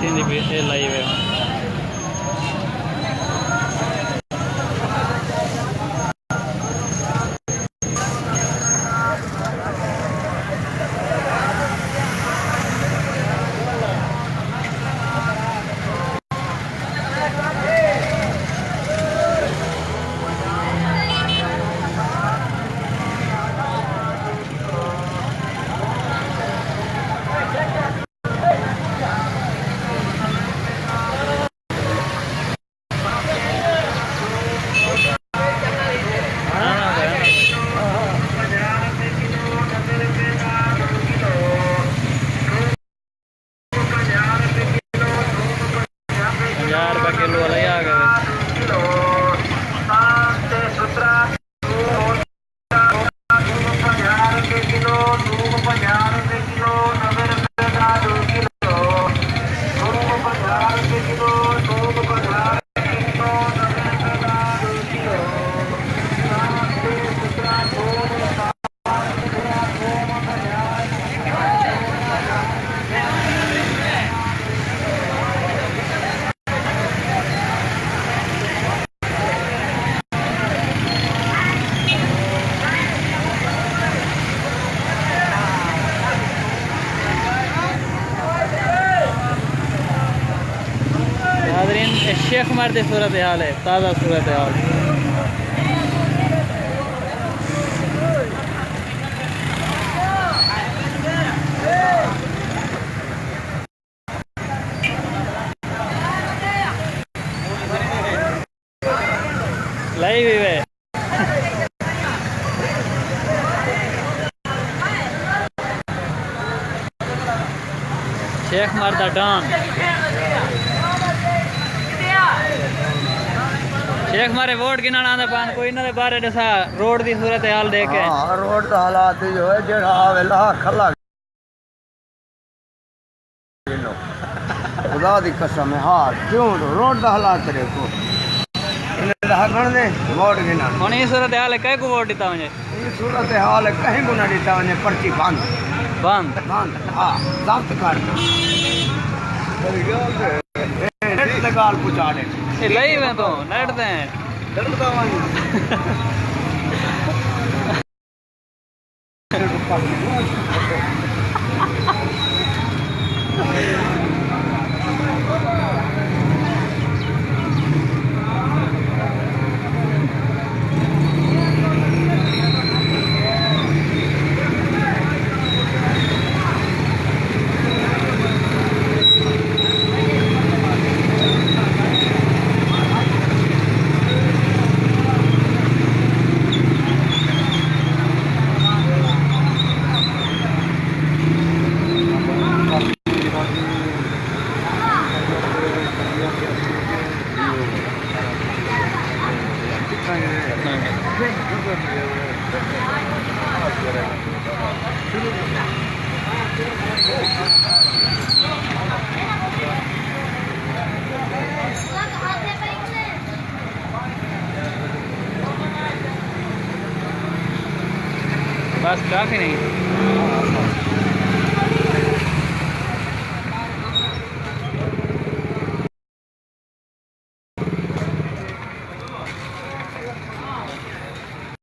थी भी लाइव है। किलो वाला ही आ गया। शेख मर्द सूरत हाल है, ताज़ा सूरत हाल। लाइव है। शेख मर्द डॉन शेख मारे वोट गिनाना आंदा पान कोई इन्हां दे बारे दसा रोड दी सूरत हाल देखे। हां रोड दा हालात जो है जेड़ा आवेला खला किलो खुदा दी कसम है। हां क्यों रोड दा हालात देखो इन्हें दा गण दे वोट गिना हुन ई सूरत हाल है कई को वोट दिता वने। ई सूरत हाल है कहीं को ना दिता वने पर्ची बंद बंद बंद। हां जब्त कर नेट लगाल पहुंचा दे। ए लाइव है तो नेट दे डरदा बस काफी नहीं।